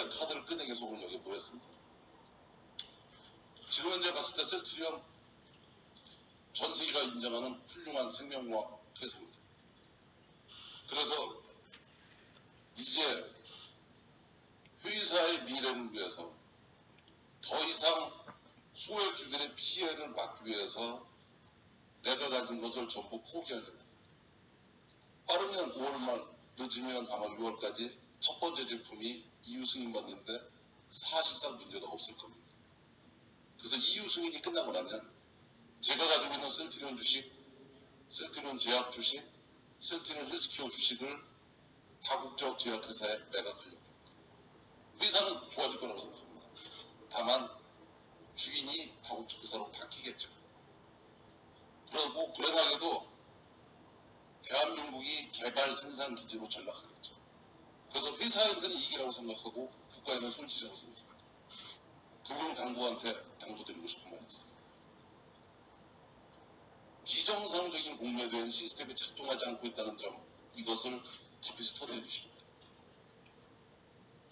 최고의 카드를 꺼내기 위해서 오늘 여기 모였습니다. 지금 현재 봤을 때 셀트리온 전 세계가 인정하는 훌륭한 생명과학 회사입니다. 그래서 이제 회사의 미래를 위해서 더 이상 소액주들의 피해를 막기 위해서 내가 가진 것을 전부 포기하려고 빠르면 5월 말, 늦으면 아마 6월까지 첫 번째 제품이 EU 승인받는데 사실상 문제가 없을 겁니다. 그래서 EU 승인이 끝나고 나면 제가 가지고 있는 셀트리온 주식, 셀트리온 제약 주식, 셀트리온 헬스케어 주식을 다국적 제약회사에 매각하려고 합니다. 회사는 좋아질 거라고 생각합니다. 다만 주인이 다국적 회사로 바뀌겠죠. 그리고 불행하게도 대한민국이 개발 생산 기지로 전락하겠죠. 그래서 회사에서는 이익이라고 생각하고 국가에는 손실이라고 생각합니다. 금융당국한테 당부드리고 싶은 말이 있습니다. 비정상적인 공매도엔 시스템이 작동하지 않고 있다는 점, 이것을 깊이 스터디해 주시기 바랍니다.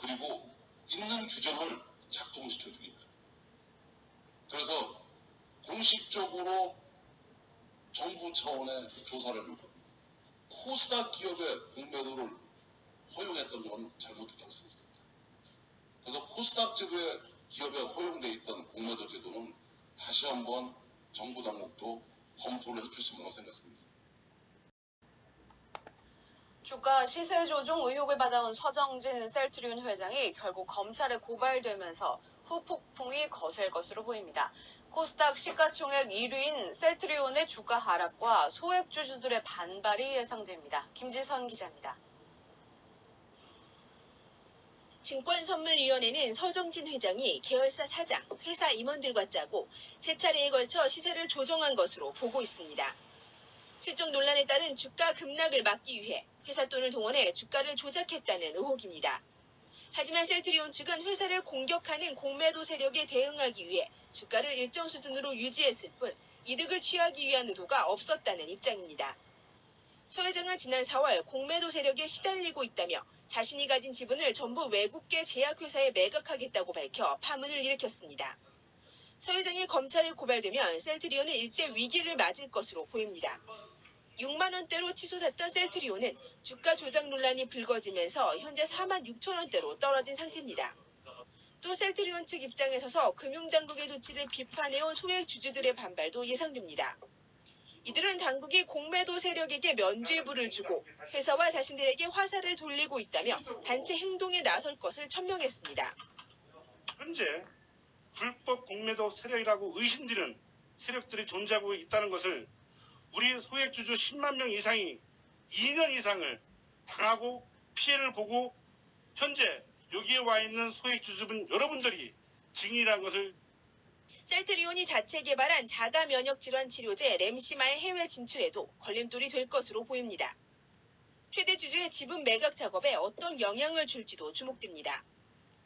그리고 있는 규정을 작동시켜 주기 바랍니다. 그래서 공식적으로 정부 차원의 조사를 요구합니다. 코스닥 기업의 공매도를 허용했던 건 잘못됐다고 생각합니다. 그래서 코스닥 제도의 기업에 허용되어 있던 공매도 제도는 다시 한번 정부 당국도 검토를 해줄 수 있다고 생각합니다. 주가 시세 조종 의혹을 받아온 서정진 셀트리온 회장이 결국 검찰에 고발되면서 후폭풍이 거셀 것으로 보입니다. 코스닥 시가총액 1위인 셀트리온의 주가 하락과 소액주주들의 반발이 예상됩니다. 김지선 기자입니다. 증권선물위원회는 서정진 회장이 계열사 사장, 회사 임원들과 짜고 세 차례에 걸쳐 시세를 조정한 것으로 보고 있습니다. 실적 논란에 따른 주가 급락을 막기 위해 회사 돈을 동원해 주가를 조작했다는 의혹입니다. 하지만 셀트리온 측은 회사를 공격하는 공매도 세력에 대응하기 위해 주가를 일정 수준으로 유지했을 뿐 이득을 취하기 위한 의도가 없었다는 입장입니다. 서 회장은 지난 4월 공매도 세력에 시달리고 있다며 자신이 가진 지분을 전부 외국계 제약회사에 매각하겠다고 밝혀 파문을 일으켰습니다. 서 회장이 검찰에 고발되면 셀트리온은 일대 위기를 맞을 것으로 보입니다. 6만 원대로 치솟았던 셀트리온은 주가 조작 논란이 불거지면서 현재 4만 6천 원대로 떨어진 상태입니다. 또 셀트리온 측 입장에 서서 금융당국의 조치를 비판해온 소액 주주들의 반발도 예상됩니다. 이들은 당국이 공매도 세력에게 면죄부를 주고 회사와 자신들에게 화살을 돌리고 있다며 단체 행동에 나설 것을 천명했습니다. 현재 불법 공매도 세력이라고 의심되는 세력들이 존재하고 있다는 것을 우리 소액주주 10만 명 이상이 2년 이상을 당하고 피해를 보고 현재 여기에 와 있는 소액주주분 여러분들이 증인이라는 것을 셀트리온이 자체 개발한 자가 면역 질환 치료제 램시마의 해외 진출에도 걸림돌이 될 것으로 보입니다. 최대 주주의 지분 매각 작업에 어떤 영향을 줄지도 주목됩니다.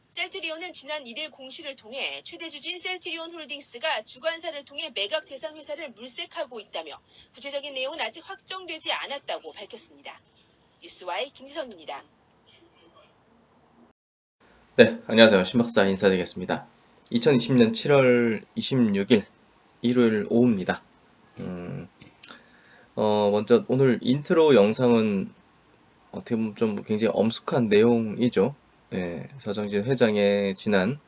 셀트리온은 지난 1일 공시를 통해 최대 주주인 셀트리온 홀딩스가 주관사를 통해 매각 대상 회사를 물색하고 있다며 구체적인 내용은 아직 확정되지 않았다고 밝혔습니다. 뉴스와의 김지선입니다. 네, 안녕하세요. 신박사 인사드리겠습니다. 2020년 7월 26일 일요일 오후입니다. 먼저 오늘 인트로 영상은 어떻게 보면 좀 굉장히 엄숙한 내용이죠. 예, 서정진 회장의 지난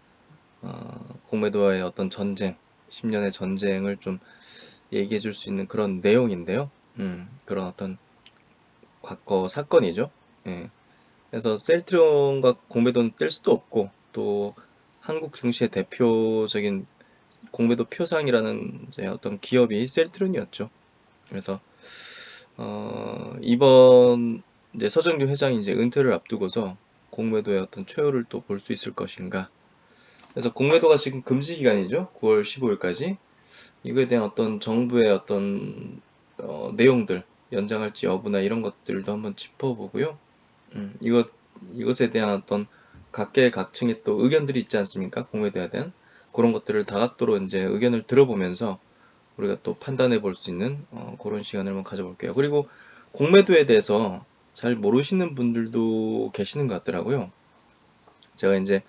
공매도와의 어떤 전쟁, 10년의 전쟁을 좀 얘기해 줄 수 있는 그런 내용인데요. 그런 어떤 과거 사건이죠. 예. 그래서 셀트리온과 공매도는 뗄 수도 없고, 또 한국 증시의 대표적인 공매도 표상이라는 이제 어떤 기업이 셀트리온이었죠. 그래서 이번 이제 서정진 회장이 이제 은퇴를 앞두고서 공매도의 어떤 최후를 또 볼 수 있을 것인가. 그래서 공매도가 지금 금지 기간이죠. 9월 15일까지. 이거에 대한 어떤 정부의 어떤 내용들, 연장할지 여부나 이런 것들도 한번 짚어보고요. 이것에 대한 어떤 각계 각층의 또 의견들이 있지 않습니까? 공매도에 대한 그런 것들을 다각도로 이제 의견을 들어보면서 우리가 또 판단해 볼 수 있는 그런 시간을 한번 가져볼게요. 그리고 공매도에 대해서 잘 모르시는 분들도 계시는 것 같더라고요. 제가 이제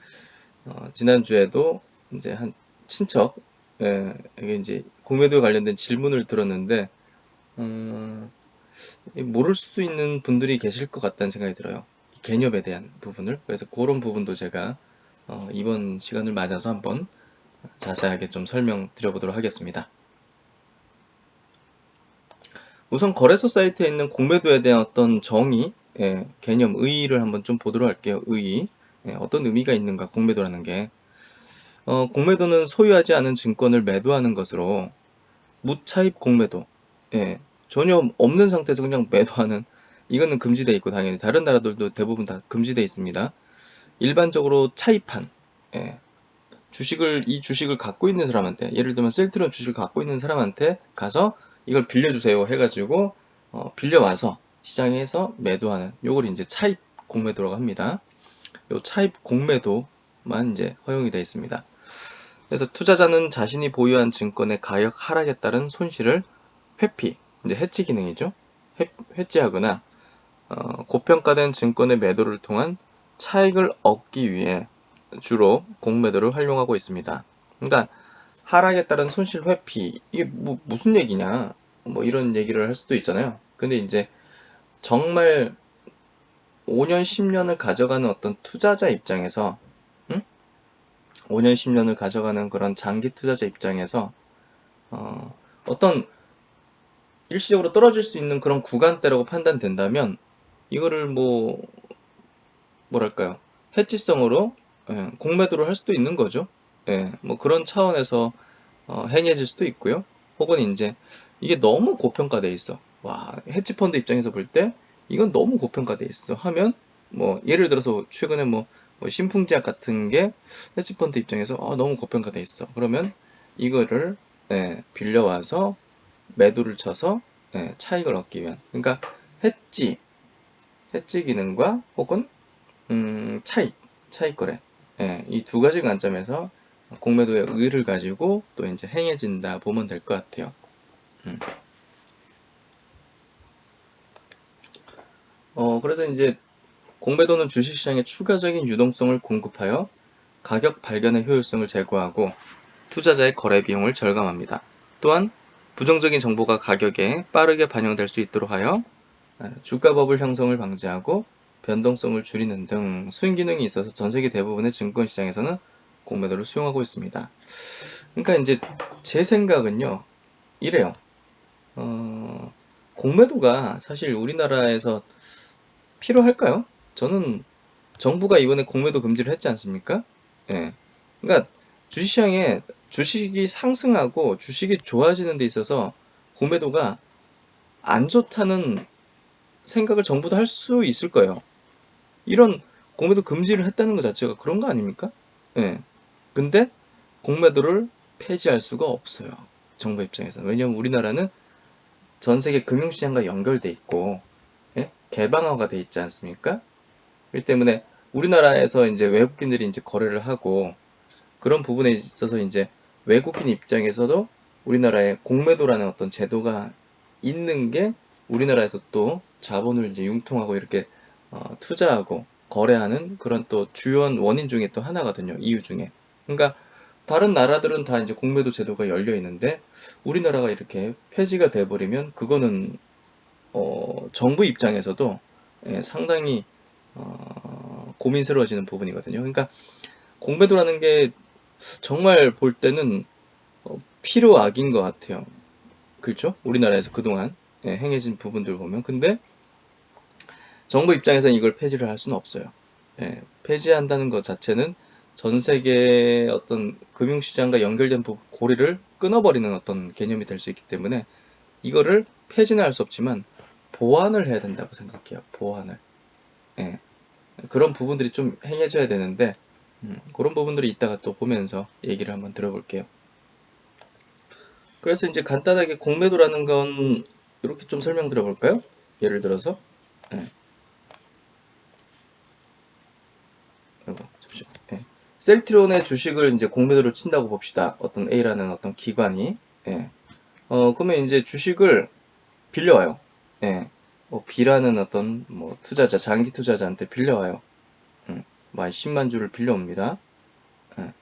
지난주에도 이제 한 친척 에게 이제 공매도에 관련된 질문을 들었는데 모를 수 있는 분들이 계실 것 같다는 생각이 들어요. 이 개념에 대한 부분을. 그래서 그런 부분도 제가 이번 시간을 맞아서 한번 자세하게 좀 설명드려보도록 하겠습니다. 우선 거래소 사이트에 있는 공매도에 대한 어떤 정의, 개념, 의의를 한번 좀 보도록 할게요. 의의. 어떤 의미가 있는가, 공매도라는 게. 공매도는 소유하지 않은 증권을 매도하는 것으로 무차입 공매도, 전혀 없는 상태에서 그냥 매도하는, 이거는 금지되어 있고 당연히 다른 나라들도 대부분 다 금지되어 있습니다. 일반적으로 차입한, 이 주식을 갖고 있는 사람한테, 예를 들면 셀트리온 주식을 갖고 있는 사람한테 가서 이걸 빌려주세요 해가지고 빌려와서 시장에서 매도하는, 요걸 이제 차입 공매도라고 합니다. 요 차입 공매도만 이제 허용이 되어 있습니다. 그래서 투자자는 자신이 보유한 증권의 가격 하락에 따른 손실을 회피, 이제 해지 기능이죠. 회지하거나 고평가된 증권의 매도를 통한 차익을 얻기 위해 주로 공매도를 활용하고 있습니다. 그러니까 하락에 따른 손실 회피, 이게 무슨 얘기냐, 뭐 이런 얘기를 할 수도 있잖아요. 근데 이제 정말 5년, 10년을 가져가는 어떤 투자자 입장에서 5년, 10년을 가져가는 그런 장기 투자자 입장에서 어떤 일시적으로 떨어질 수 있는 그런 구간대라고 판단된다면 이거를 뭐랄까요, 해지성으로 공매도를 할 수도 있는 거죠. 뭐 그런 차원에서 행해질 수도 있고요. 혹은 이제 이게 너무 고평가돼 있어. 와, 해지펀드 입장에서 볼 때 이건 너무 고평가돼 있어 하면 뭐 예를 들어서 최근에 뭐 신풍제약 같은 게 해지펀드 입장에서 너무 고평가돼 있어. 그러면 이거를 빌려와서 매도를 쳐서 차익을 얻기 위한, 그러니까 해지 기능과 혹은 차익 거래, 이 두 가지 관점에서 공매도의 의의를 가지고 또 이제 행해진다 보면 될 것 같아요. 그래서 이제 공매도는 주식시장에 추가적인 유동성을 공급하여 가격 발견의 효율성을 제고하고 투자자의 거래 비용을 절감합니다. 또한 부정적인 정보가 가격에 빠르게 반영될 수 있도록 하여 주가 버블 형성을 방지하고 변동성을 줄이는 등 수익 기능이 있어서 전 세계 대부분의 증권 시장에서는 공매도를 수용하고 있습니다. 그러니까 이제 제 생각은요, 이래요. 공매도가 사실 우리나라에서 필요할까요? 저는 정부가 이번에 공매도 금지를 했지 않습니까? 그러니까 주식시장에 주식이 상승하고 주식이 좋아지는 데 있어서 공매도가 안 좋다는 생각을 정부도 할 수 있을 거예요. 이런 공매도 금지를 했다는 것 자체가 그런 거 아닙니까? 근데 공매도를 폐지할 수가 없어요. 정부 입장에서. 왜냐하면 우리나라는 전 세계 금융시장과 연결돼 있고 개방화가 돼 있지 않습니까? 그렇기 때문에 우리나라에서 이제 외국인들이 이제 거래를 하고 그런 부분에 있어서 이제 외국인 입장에서도 우리나라에 공매도라는 어떤 제도가 있는 게 우리나라에서 또 자본을 이제 융통하고 이렇게 투자하고 거래하는 그런 또 주요한 원인 중에 또 하나거든요. 이유 중에. 그러니까 다른 나라들은 다 이제 공매도 제도가 열려 있는데 우리나라가 이렇게 폐지가 돼버리면 그거는 정부 입장에서도 상당히 고민스러워지는 부분이거든요. 그러니까 공매도라는 게 정말 볼 때는 필요악인 것 같아요. 그렇죠? 우리나라에서 그동안 행해진 부분들 보면. 근데 정부 입장에서는 이걸 폐지를 할 수는 없어요. 폐지한다는 것 자체는 전 세계의 어떤 금융시장과 연결된 고리를 끊어버리는 어떤 개념이 될 수 있기 때문에 이거를 폐지는 할 수 없지만 보완을 해야 된다고 생각해요. 보완을. 그런 부분들이 좀 행해져야 되는데 그런 부분들이 이따가 또 보면서 얘기를 한번 들어볼게요. 그래서 이제 간단하게 공매도라는 건 이렇게 좀 설명드려볼까요? 예를 들어서 셀트리온의 주식을 이제 공매도를 친다고 봅시다. 어떤 A라는 어떤 기관이. 그러면 이제 주식을 빌려와요. B라는 어떤 투자자, 장기 투자자한테 빌려와요. 뭐 한 10만 주를 빌려옵니다.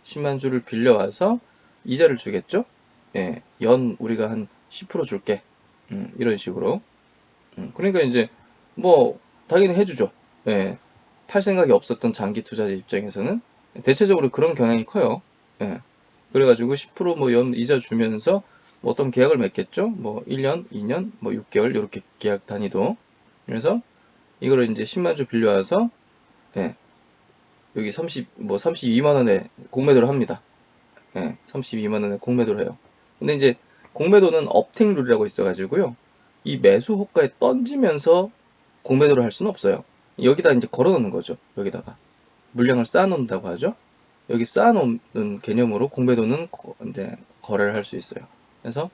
10만 주를 빌려와서 이자를 주겠죠? 예, 연 우리가 한 10% 줄게. 이런 식으로. 그러니까 이제 뭐 당연히 해주죠. 예, 팔 생각이 없었던 장기 투자자 입장에서는 대체적으로 그런 경향이 커요. 예, 그래가지고 10%뭐 연 이자 주면서 뭐 어떤 계약을 맺겠죠? 뭐 1년, 2년, 뭐 6개월 이렇게 계약 단위도. 그래서 이거를 이제 10만 주 빌려와서 예, 여기 32만 원에 공매도를 합니다. 예, 32만 원에 공매도를 해요. 근데 이제 공매도는 업택 룰이라고 있어가지고요. 이 매수 호가에 던지면서 공매도를 할 수는 없어요. 여기다 이제 걸어 놓는 거죠. 여기다가 물량을 쌓아 놓는다고 하죠. 여기 쌓아 놓는 개념으로 공매도는 이제 거래를 할 수 있어요. 그래서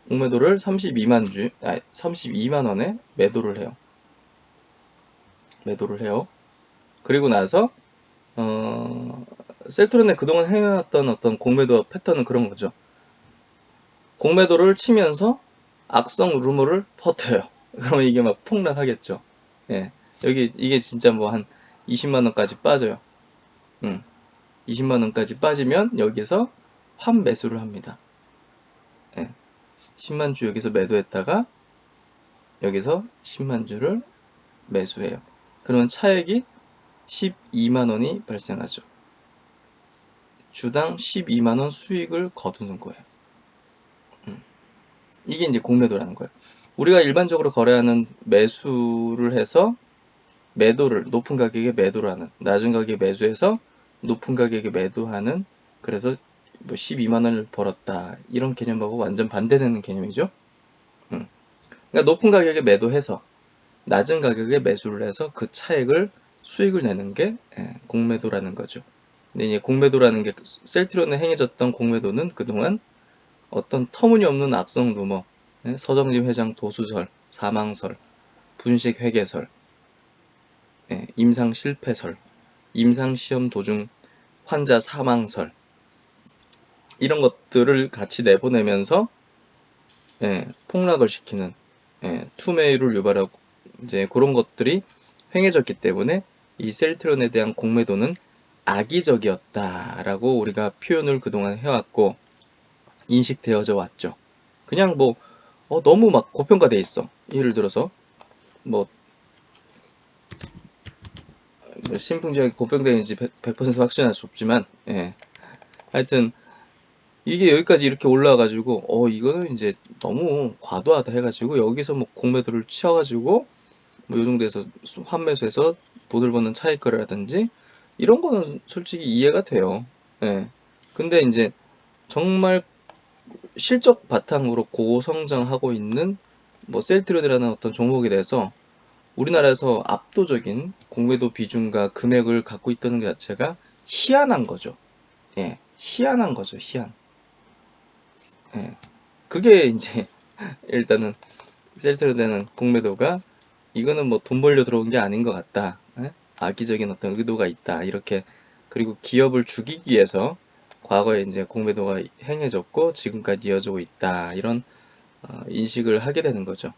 공매도를 32만 원에 매도를 해요. 매도를 해요. 그리고 나서 셀트론에 그동안 해왔던 어떤 공매도 패턴은 그런 거죠. 공매도를 치면서 악성 루머를 퍼뜨려요. 그러면 이게 막 폭락하겠죠. 예. 여기 이게 진짜 뭐 한 20만 원까지 빠져요. 20만 원까지 빠지면 여기서 환 매수를 합니다. 예. 10만 주 여기서 매도했다가 여기서 10만 주를 매수해요. 그러면 차액이 12만 원이 발생하죠. 주당 12만 원 수익을 거두는 거예요. 이게 이제 공매도라는 거예요. 우리가 일반적으로 거래하는 매수를 해서 매도를 높은 가격에 매도를 하는, 낮은 가격에 매수해서 높은 가격에 매도하는, 그래서 뭐 12만 원을 벌었다 이런 개념하고 완전 반대되는 개념이죠. 그러니까 높은 가격에 매도해서 낮은 가격에 매수를 해서 그 차액을 수익을 내는 게 공매도라는 거죠. 근데 이제 공매도라는 게 셀트론에 행해졌던 공매도는 그동안 어떤 터무니없는 악성 루머, 서정진 회장 도수설, 사망설, 분식 회계설, 임상 실패설, 임상 시험 도중 환자 사망설 이런 것들을 같이 내보내면서 폭락을 시키는 투매율을 유발하고 이제 그런 것들이 행해졌기 때문에 이 셀트론에 대한 공매도는 악의적이었다라고 우리가 표현을 그동안 해왔고 인식되어져 왔죠. 그냥 뭐 너무 막 고평가돼 있어. 예를 들어서 뭐 신풍지역이 고평되는지 100% 확신할 수 없지만 하여튼 이게 여기까지 이렇게 올라와가지고 이거는 이제 너무 과도하다 해가지고 여기서 뭐 공매도를 치워가지고 뭐 요정도에서 환매수해서 돈을 버는 차익 거래라든지 이런 거는 솔직히 이해가 돼요. 근데 이제 정말 실적 바탕으로 고성장하고 있는 뭐 셀트론이라는 어떤 종목에 대해서 우리나라에서 압도적인 공매도 비중과 금액을 갖고 있다는 것 자체가 희한한 거죠. 희한한 거죠, 희한. 그게 이제 일단은 셀트론에는 공매도가 이거는 뭐 돈 벌려 들어온 게 아닌 것 같다. 악의적인 어떤 의도가 있다. 이렇게 그리고 기업을 죽이기 위해서 과거에 이제 공매도가 행해졌고 지금까지 이어지고 있다. 이런 인식을 하게 되는 거죠.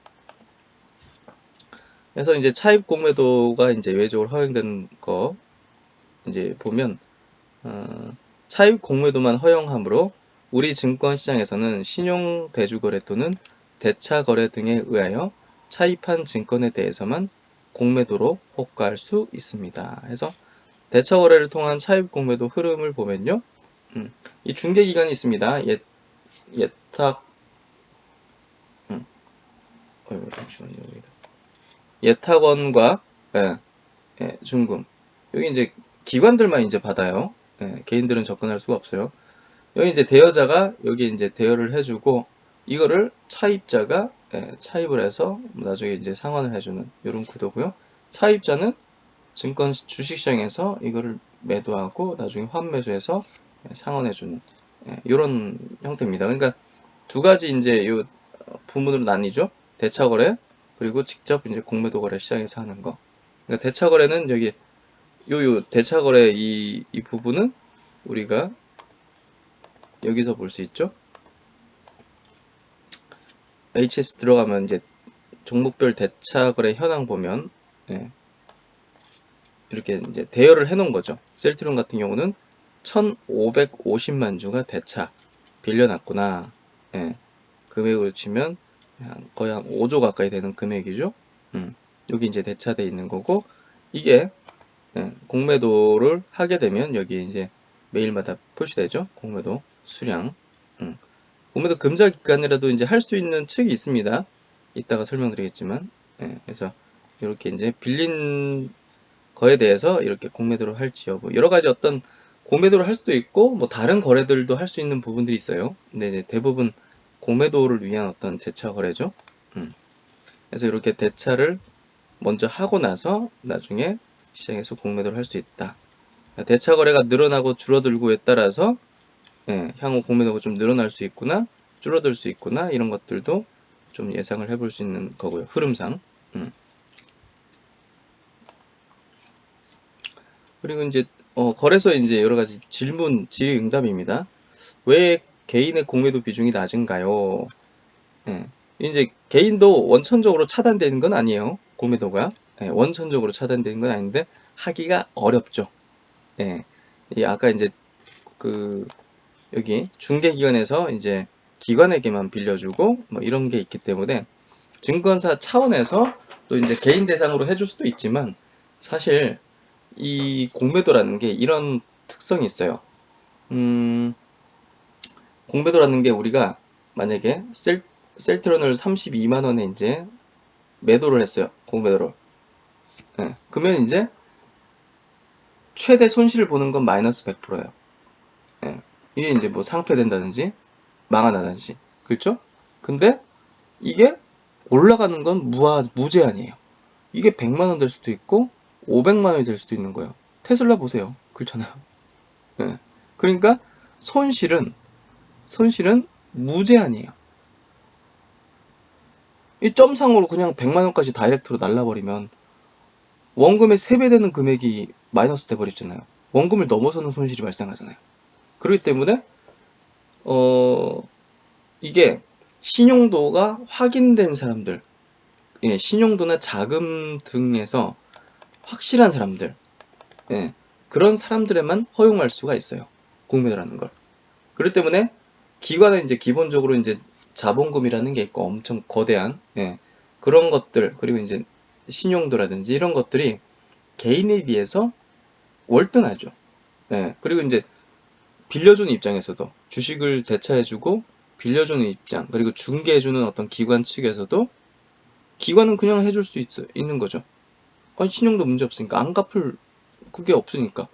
그래서 이제 차입 공매도가 이제 외적으로 허용된 거 이제 보면 차입 공매도만 허용하므로 우리 증권시장에서는 신용 대주거래 또는 대차거래 등에 의하여 차입한 증권에 대해서만 공매도로 호가할 수 있습니다. 그래서 대차거래를 통한 차입 공매도 흐름을 보면요, 이 중개기간이 있습니다. 예탁, 잠시만요. 예탁원과 중금. 여기 이제 기관들만 이제 받아요. 개인들은 접근할 수가 없어요. 여기 이제 대여자가 여기 이제 대여를 해주고 이거를 차입자가 차입을 해서 나중에 이제 상환을 해주는 이런 구도고요. 차입자는 증권 주식시장에서 이거를 매도하고 나중에 환매수해서 상환해주는 이런 형태입니다. 그러니까 두 가지 이제 요 부문으로 나뉘죠. 대차거래 그리고 직접 이제 공매도 거래 시장에서 하는 거. 그러니까 대차거래는 여기 요 대차거래 이 부분은 우리가 여기서 볼 수 있죠. HS 들어가면 이제 종목별 대차거래 현황 보면 이렇게 이제 대여를 해 놓은 거죠. 셀트리온 같은 경우는 1550만 주가 대차 빌려놨구나. 예, 금액으로 치면 거의 한 5조 가까이 되는 금액이죠. 여기 이제 대차돼 있는 거고, 이게 공매도를 하게 되면 여기 이제 매일마다 표시되죠. 공매도 수량. 공매도 금자 기간이라도 이제 할 수 있는 측이 있습니다. 이따가 설명드리겠지만, 그래서 이렇게 이제 빌린 거에 대해서 이렇게 공매도를 할지 여부, 여러 가지 어떤 공매도를 할 수도 있고 뭐 다른 거래들도 할 수 있는 부분들이 있어요. 근데 이제 대부분 공매도를 위한 어떤 대차 거래죠. 그래서 이렇게 대차를 먼저 하고 나서 나중에 시장에서 공매도를 할 수 있다. 대차 거래가 늘어나고 줄어들고에 따라서 향후 공매도가 좀 늘어날 수 있구나, 줄어들 수 있구나, 이런 것들도 좀 예상을 해볼 수 있는 거고요. 흐름상. 그리고 이제 거래소에 이제 여러 가지 질의응답입니다. 왜 개인의 공매도 비중이 낮은가요? 이제 개인도 원천적으로 차단되는 건 아니에요. 공매도가 원천적으로 차단되는 건 아닌데 하기가 어렵죠. 이 아까 이제 여기 중개기관에서 이제 기관에게만 빌려주고 뭐 이런 게 있기 때문에 증권사 차원에서 또 이제 개인 대상으로 해줄 수도 있지만, 사실 이 공매도라는 게 이런 특성이 있어요. 공매도라는 게 우리가 만약에 셀트론을 32만원에 이제 매도를 했어요. 공매도를. 그러면 이제 최대 손실을 보는 건 마이너스 100%예요. 이게 이제 뭐 상폐된다든지 망한다든지, 그렇죠? 근데 이게 올라가는 건 무제한이에요. 이게 100만원 될 수도 있고 500만원이 될 수도 있는 거예요. 테슬라 보세요. 그렇잖아요. 그러니까 손실은 무제한이에요. 이 점상으로 그냥 100만원까지 다이렉트로 날라버리면 원금의 3배 되는 금액이 마이너스 돼버렸잖아요. 원금을 넘어서는 손실이 발생하잖아요. 그렇기 때문에 이게 신용도가 확인된 사람들, 신용도나 자금 등에서 확실한 사람들, 그런 사람들에만 허용할 수가 있어요. 공매도라는 걸. 그렇기 때문에 기관은 이제 기본적으로 이제 자본금이라는 게 있고 엄청 거대한 그런 것들, 그리고 이제 신용도라든지 이런 것들이 개인에 비해서 월등하죠. 그리고 이제 빌려주는 입장에서도 주식을 대차해주고 빌려주는 입장, 그리고 중개해주는 어떤 기관 측에서도 기관은 그냥 해줄 수 있는 거죠. 아니, 신용도 문제 없으니까, 안 갚을 그게 없으니까.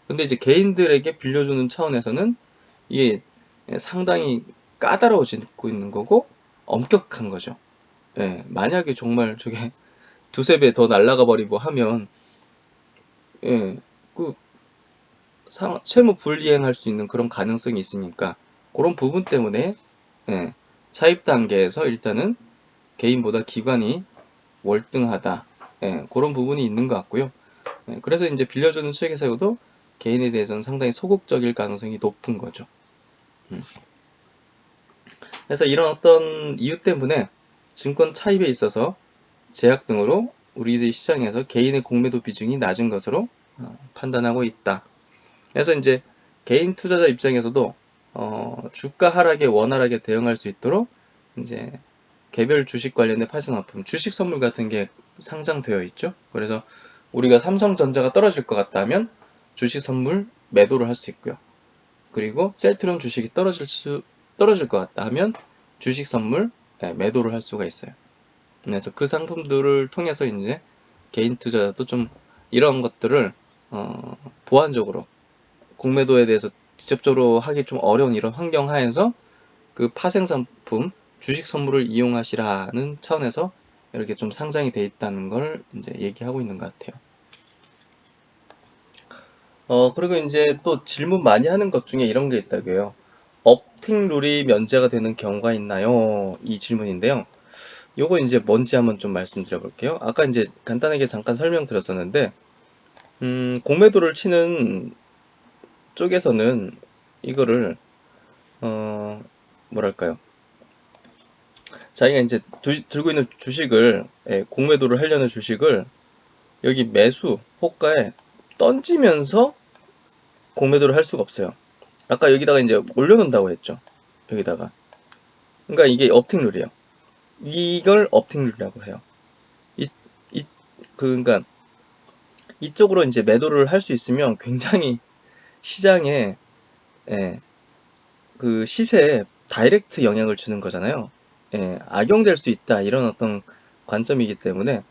근데 이제 개인들에게 빌려주는 차원에서는 이게 상당히 까다로워지고 있는 거고 엄격한 거죠. 만약에 정말 저게 두세 배 더 날라가 버리고 하면 채무 불이행할 수 있는 그런 가능성이 있으니까, 그런 부분 때문에 차입 단계에서 일단은 개인보다 기관이 월등하다, 그런 부분이 있는 것 같고요. 그래서 이제 빌려주는 측에서도 개인에 대해서는 상당히 소극적일 가능성이 높은 거죠. 그래서 이런 어떤 이유 때문에 증권 차입에 있어서 제약 등으로 우리들 시장에서 개인의 공매도 비중이 낮은 것으로 판단하고 있다. 그래서 이제 개인 투자자 입장에서도 주가 하락에 원활하게 대응할 수 있도록 이제 개별 주식 관련된 파생상품, 주식 선물 같은 게 상장되어 있죠. 그래서 우리가 삼성전자가 떨어질 것 같다면 주식 선물 매도를 할 수 있고요. 그리고 셀트리온 주식이 떨어질 것 같다 하면 주식 선물 매도를 할 수가 있어요. 그래서 그 상품들을 통해서 이제 개인 투자자도 좀 이런 것들을 보완적으로 공매도에 대해서 직접적으로 하기 좀 어려운 이런 환경 하에서 그 파생상품 주식 선물을 이용하시라는 차원에서 이렇게 좀 상장이 돼 있다는 걸 이제 얘기하고 있는 것 같아요. 그리고 이제 또 질문 많이 하는 것 중에 이런 게 있다고요. 업팅 룰이 면제가 되는 경우가 있나요? 이 질문인데요. 요거 이제 뭔지 한번 좀 말씀드려 볼게요. 아까 이제 간단하게 잠깐 설명드렸었는데, 공매도를 치는 쪽에서는 이거를 뭐랄까요, 자기가 이제 들고 있는 주식을 공매도를 하려는 주식을 여기 매수 호가에 던지면서 공매도를 할 수가 없어요. 아까 여기다가 이제 올려놓는다고 했죠. 여기다가. 그러니까 이게 업팅 룰이에요. 이걸 업팅 룰이라고 해요. 그러니까 이쪽으로 이제 매도를 할 수 있으면 굉장히 시장에, 예, 그 시세에 다이렉트 영향을 주는 거잖아요. 예, 악용될 수 있다 이런 어떤 관점이기 때문에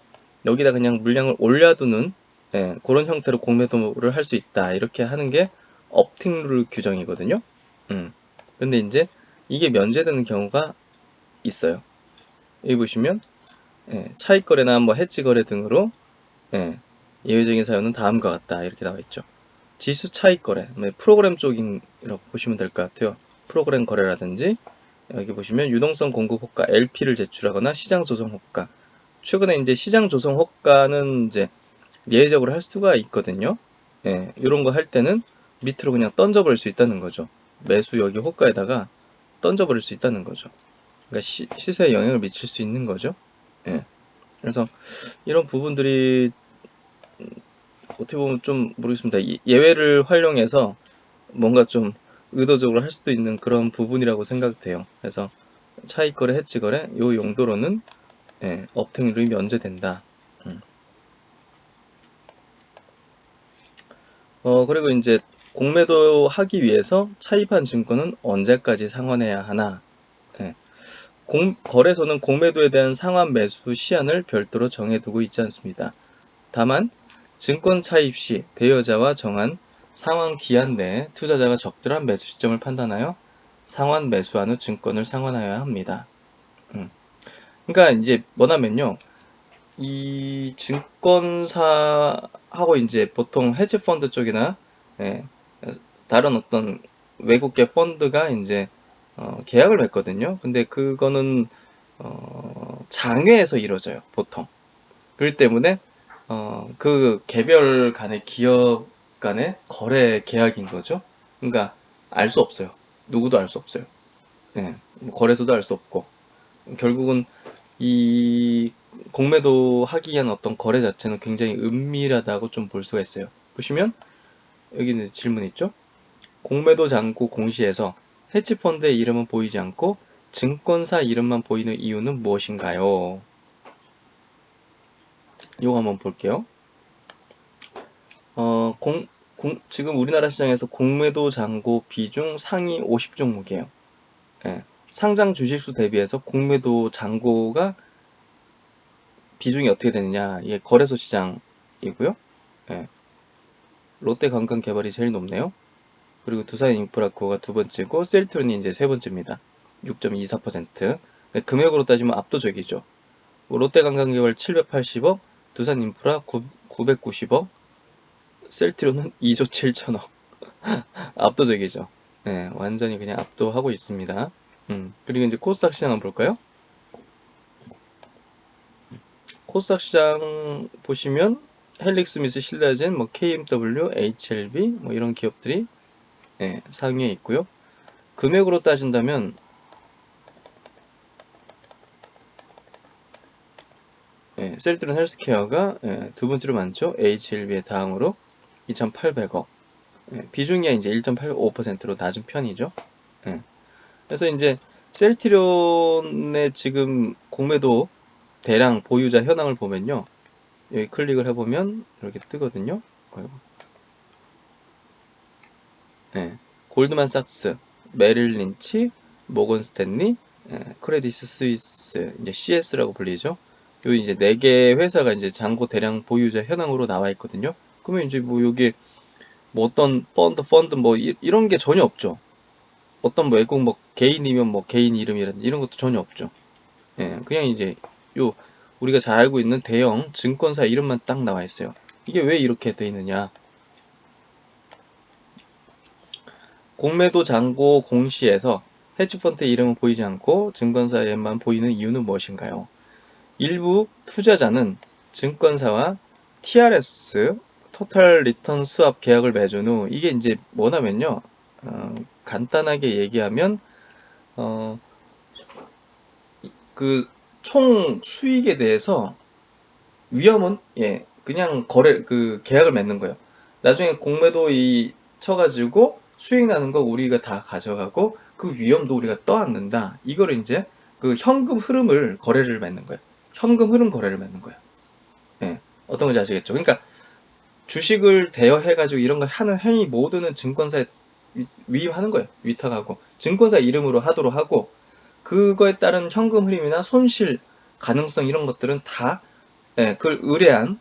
여기다 그냥 물량을 올려두는, 예, 그런 형태로 공매도를 할 수 있다 이렇게 하는 게 업팅 룰 규정이거든요. 근데 이제 이게 면제되는 경우가 있어요. 여기 보시면, 예, 차익 거래나 뭐 해지 거래 등으로, 예, 예외적인 사유는 다음과 같다 이렇게 나와 있죠. 지수 차익 거래, 프로그램 쪽이라고 보시면 될 것 같아요. 프로그램 거래라든지 여기 보시면 유동성 공급 호가 LP를 제출하거나 시장 조성 호가. 최근에 이제 시장 조성 호가는 이제 예외적으로 할 수가 있거든요. 예, 이런 거 할 때는 밑으로 그냥 던져버릴 수 있다는 거죠. 매수 여기 호가에다가 던져버릴 수 있다는 거죠. 그러니까 시세에 영향을 미칠 수 있는 거죠. 예. 그래서 이런 부분들이 어떻게 보면 좀 모르겠습니다. 예외를 활용해서 뭔가 좀 의도적으로 할 수도 있는 그런 부분이라고 생각돼요. 그래서 차익거래, 해지거래 요 용도로는, 예, 업등률이 면제된다. 그리고 이제 공매도 하기 위해서 차입한 증권은 언제까지 상환해야 하나? 예. 거래소는 공매도에 대한 상환 매수 시한을 별도로 정해두고 있지 않습니다. 다만 증권 차입 시 대여자와 정한 상환 기한 내에 투자자가 적절한 매수 시점을 판단하여 상환 매수한 후 증권을 상환하여야 합니다. 그러니까 이제 뭐냐면요, 이 증권사하고 이제 보통 헤지 펀드 쪽이나, 예, 다른 어떤 외국계 펀드가 이제 계약을 맺거든요. 근데 그거는 장외에서 이루어져요, 보통. 그렇기 때문에 그 개별 간의 기업 간의 거래 계약인 거죠. 그러니까 알 수 없어요. 누구도 알 수 없어요. 예, 뭐 거래소도 알 수 없고 결국은 이 공매도 하기 위한 어떤 거래 자체는 굉장히 은밀하다고 좀 볼 수가 있어요. 보시면 여기는 질문 있죠. 공매도 잔고 공시에서 헤지펀드의 이름은 보이지 않고 증권사 이름만 보이는 이유는 무엇인가요? 이거 한번 볼게요. 지금 우리나라 시장에서 공매도 잔고 비중 상위 50종목이에요. 예, 상장 주식수 대비해서 공매도 잔고가 비중이 어떻게 되느냐, 이게 거래소 시장이고요. 예, 롯데관광개발이 제일 높네요. 그리고 두산인프라코가 두 번째고 셀트론이 이제 세 번째입니다. 6.24%. 금액으로 따지면 압도적이죠. 롯데관광개발 780억, 두산인프라 990억, 셀트론은 2조 7천억. 압도적이죠. 네, 완전히 그냥 압도하고 있습니다. 그리고 이제 코스닥 시장 한번 볼까요? 코스닥 시장 보시면 헬릭스미스, 신라젠, 뭐 KMW, HLB 뭐 이런 기업들이, 예, 상위에 있고요. 금액으로 따진다면 예, 셀트론 헬스케어가, 예, 두 번째로 많죠. HLB의 다음으로 2,800억. 예, 비중이 이제 1.85%로 낮은 편이죠. 예. 그래서 이제 셀트론의 지금 공매도 대량 보유자 현황을 보면요, 여기 클릭을 해보면 이렇게 뜨거든요. 예, 골드만삭스, 메릴 린치, 모건 스탠리, 예, 크레디스 스위스, 이제 CS라고 불리죠. 요 이제 4개 회사가 이제 잔고 대량 보유자 현황으로 나와 있거든요. 그러면 이제 뭐 여기 뭐 어떤 펀드 뭐 이런 게 전혀 없죠. 어떤 뭐 외국 뭐 개인이면 뭐 개인 이름이라든지 이런 것도 전혀 없죠. 예, 그냥 이제 요 우리가 잘 알고 있는 대형 증권사 이름만 딱 나와 있어요. 이게 왜 이렇게 돼 있느냐? 공매도 잔고 공시에서 헤지펀드의 이름은 보이지 않고 증권사에만 보이는 이유는 무엇인가요? 일부 투자자는 증권사와 TRS, 토탈 리턴 스왑 계약을 맺은 후, 이게 이제 뭐냐면요, 간단하게 얘기하면 그 총 수익에 대해서 위험은, 예, 그냥 계약을 맺는 거예요. 나중에 공매도 쳐가지고 수익 나는 거 우리가 다 가져가고 그 위험도 우리가 떠안는다. 이거를 이제 그 현금 흐름을 거래를 맺는 거예요. 현금 흐름 거래를 맺는 거예요. 예. 어떤 건지 아시겠죠? 그러니까 주식을 대여해가지고 이런 거 하는 행위 모두는 증권사에 위임하는 거예요. 위탁하고 증권사 이름으로 하도록 하고 그거에 따른 현금 흐름이나 손실 가능성 이런 것들은 다 그걸 의뢰한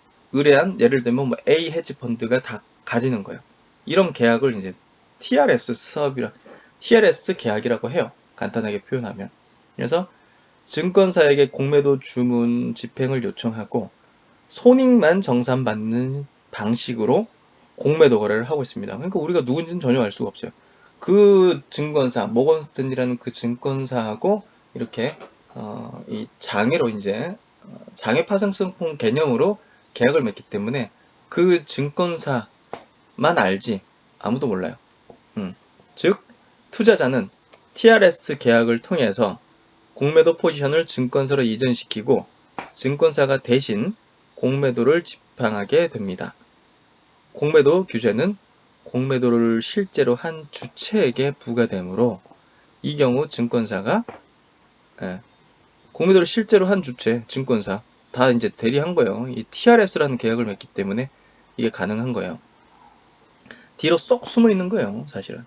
예를 들면 뭐 A 헤지 펀드가 다 가지는 거예요. 이런 계약을 이제 TRS 계약이라고 해요. 간단하게 표현하면. 그래서 증권사에게 공매도 주문 집행을 요청하고 손익만 정산받는 방식으로 공매도 거래를 하고 있습니다. 그러니까 우리가 누군지는 전혀 알 수가 없어요. 그 증권사, 모건스탠리라는 그 증권사하고 이렇게 이 장애로 이제 장애 파생성 개념으로 계약을 맺기 때문에 그 증권사만 알지 아무도 몰라요. 즉 투자자는 TRS 계약을 통해서 공매도 포지션을 증권사로 이전시키고 증권사가 대신 공매도를 집행하게 됩니다. 공매도 규제는 공매도를 실제로 한 주체에게 부과되므로 이 경우 증권사가 공매도를 실제로 한 주체, 증권사 다 이제 대리한 거예요. 이 TRS라는 계약을 맺기 때문에 이게 가능한 거예요. 뒤로 쏙 숨어 있는 거예요, 사실은.